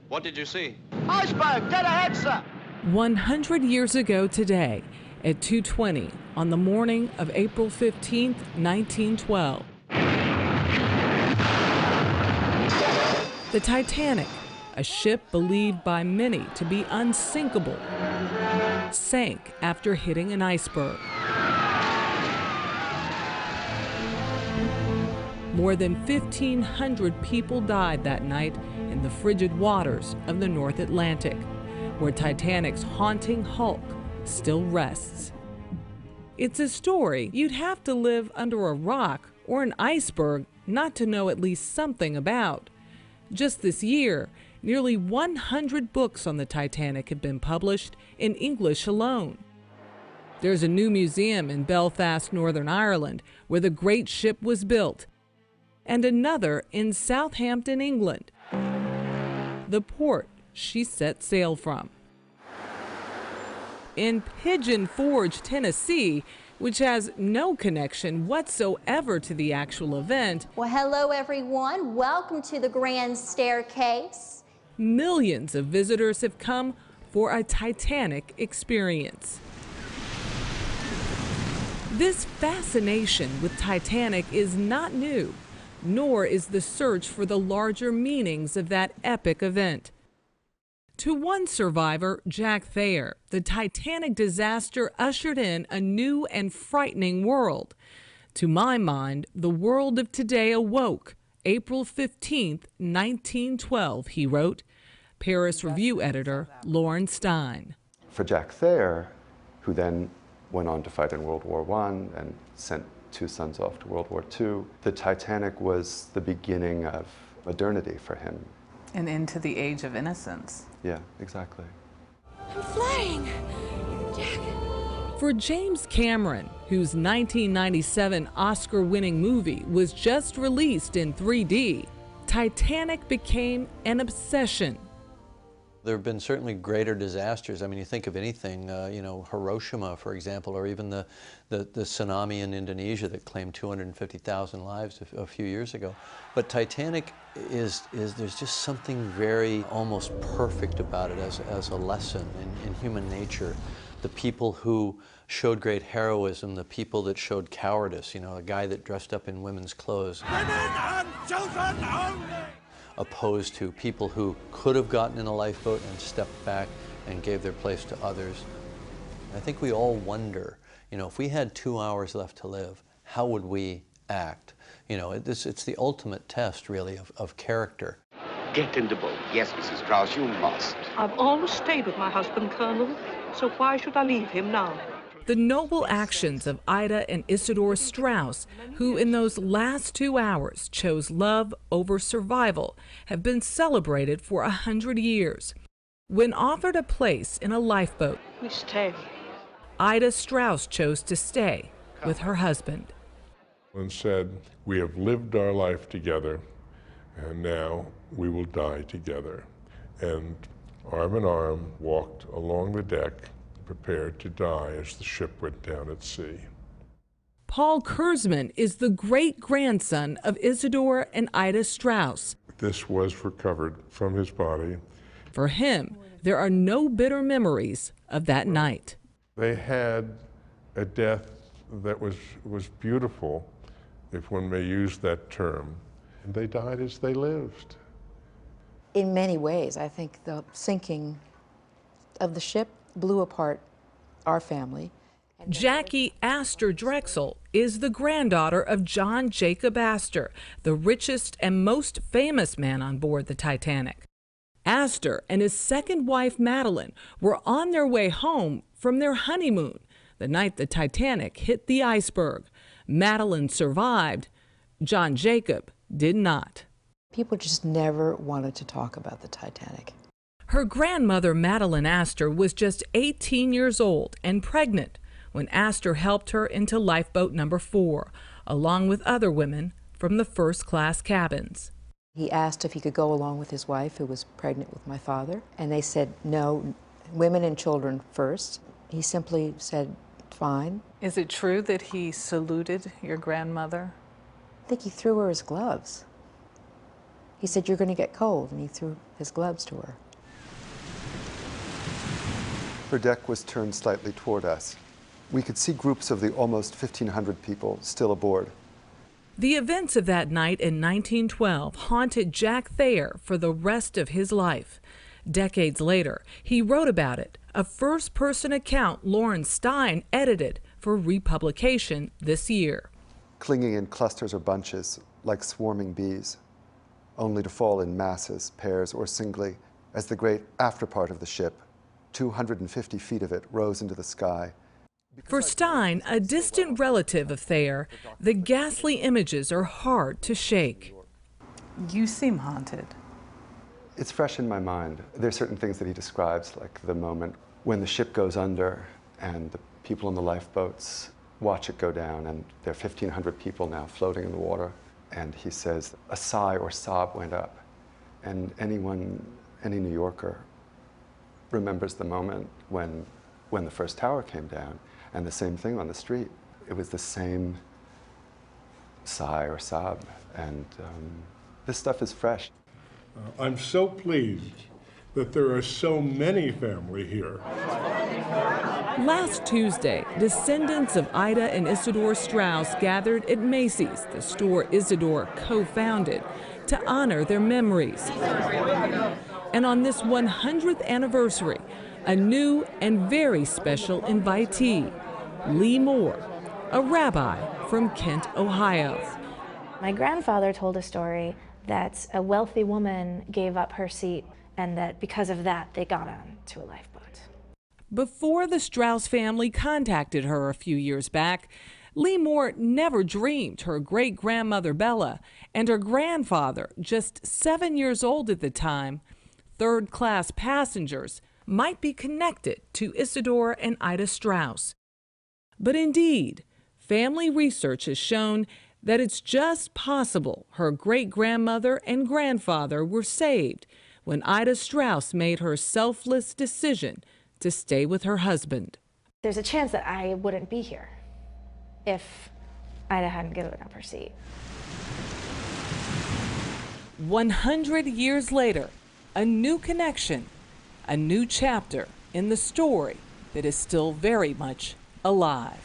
What did you see? Iceberg, dead ahead, sir. 100 years ago today, at 2:20 on the morning of April 15th, 1912, the Titanic, a ship believed by many to be unsinkable, sank after hitting an iceberg. More than 1,500 people died that night in the frigid waters of the North Atlantic, where Titanic's haunting hulk still rests. It's a story you'd have to live under a rock or an iceberg not to know at least something about. Just this year, nearly 100 books on the Titanic have been published in English alone. There's a new museum in Belfast, Northern Ireland, where the great ship was built, and another in Southampton, England, the port she set sail from. In Pigeon Forge, Tennessee, which has no connection whatsoever to the actual event. Well, hello everyone. Welcome to the Grand Staircase. Millions of visitors have come for a Titanic experience. This fascination with Titanic is not new, nor is the search for the larger meanings of that epic event. To one survivor, Jack Thayer, the Titanic disaster ushered in a new and frightening world. To my mind, the world of today awoke April 15th, 1912, he wrote. Paris Review editor Lauren Stein. For Jack Thayer, who then went on to fight in World War I and sent 2 sons off to World War II, the Titanic was the beginning of modernity for him. And into the age of innocence. Yeah, exactly. I'm flying, Jack. For James Cameron, whose 1997 Oscar-winning movie was just released in 3D, Titanic became an obsession. There have been certainly greater disasters. I mean, you think of anything, Hiroshima, for example, or even the tsunami in Indonesia that claimed 250,000 lives a few years ago. But Titanic there's just something very almost perfect about it as a lesson in human nature. The people who showed great heroism, the people that showed cowardice, a guy that dressed up in women's clothes. Women and children only! Opposed to people who could have gotten in a lifeboat and stepped back and gave their place to others. I think we all wonder, if we had 2 hours left to live, how would we act? It's the ultimate test, really, of character. Get in the boat. Yes, Mrs. Strauss, you must. I've always stayed with my husband, Colonel, so why should I leave him now? The noble actions of Ida and Isidore Strauss, who in those last 2 hours chose love over survival, have been celebrated for 100 years. When offered a place in a lifeboat, we stay. Ida Strauss chose to stay with her husband. And said, "We have lived our life together, and now we will die together." And arm in arm walked along the deck, prepared to die as the ship went down at sea. Paul Kurzman is the great-grandson of Isidore and Ida Strauss. This was recovered from his body. For him, there are no bitter memories of that night. They had a death that was beautiful, if one may use that term, and they died as they lived. In many ways, I think the sinking of the ship blew apart our family. Jackie Astor Drexel is the granddaughter of John Jacob Astor, the richest and most famous man on board the Titanic. Astor and his second wife, Madeline, were on their way home from their honeymoon the night the Titanic hit the iceberg. Madeline survived. John Jacob did not. People just never wanted to talk about the Titanic. Her grandmother, Madeline Astor, was just 18 years old and pregnant when Astor helped her into lifeboat number 4, along with other women from the first-class cabins. He asked if he could go along with his wife, who was pregnant with my father, and they said, no, women and children first. He simply said, fine. Is it true that he saluted your grandmother? I think he threw her his gloves. He said, "You're going to get cold," and he threw his gloves to her. Her deck was turned slightly toward us. We could see groups of the almost 1,500 people still aboard. The events of that night in 1912 haunted Jack Thayer for the rest of his life. Decades later, he wrote about it, a first-person account Lauren Stein edited for republication this year. Clinging in clusters or bunches, like swarming bees, only to fall in masses, pairs, or singly, as the great afterpart of the ship, 250 feet of it, rose into the sky. For Stein, a distant relative of Thayer, the ghastly images are hard to shake. You seem haunted. It's fresh in my mind. There are certain things that he describes, like the moment when the ship goes under and the people in the lifeboats watch it go down, and there are 1,500 people now floating in the water. And he says a sigh or sob went up. And any New Yorker remembers the moment when the first tower came down, and the same thing on the street. It was the same sigh or sob, and this stuff is fresh. I'm so pleased that there are so many family here. Last Tuesday, descendants of Ida and Isidore Strauss gathered at Macy's, the store Isidore co-founded, to honor their memories. And on this 100th anniversary, a new and very special invitee, Lee Moore, a rabbi from Kent, Ohio. My grandfather told a story that a wealthy woman gave up her seat, and that because of that, they got on to a lifeboat. Before the Strauss family contacted her a few years back, Lee Moore never dreamed her great-grandmother Bella and her grandfather, just 7 years old at the time, third-class passengers, might be connected to Isidore and Ida Strauss. But indeed, family research has shown that it's just possible her great-grandmother and grandfather were saved when Ida Strauss made her selfless decision to stay with her husband. There's a chance that I wouldn't be here if Ida hadn't given up her seat. 100 years later, a new connection, a new chapter in the story that is still very much alive.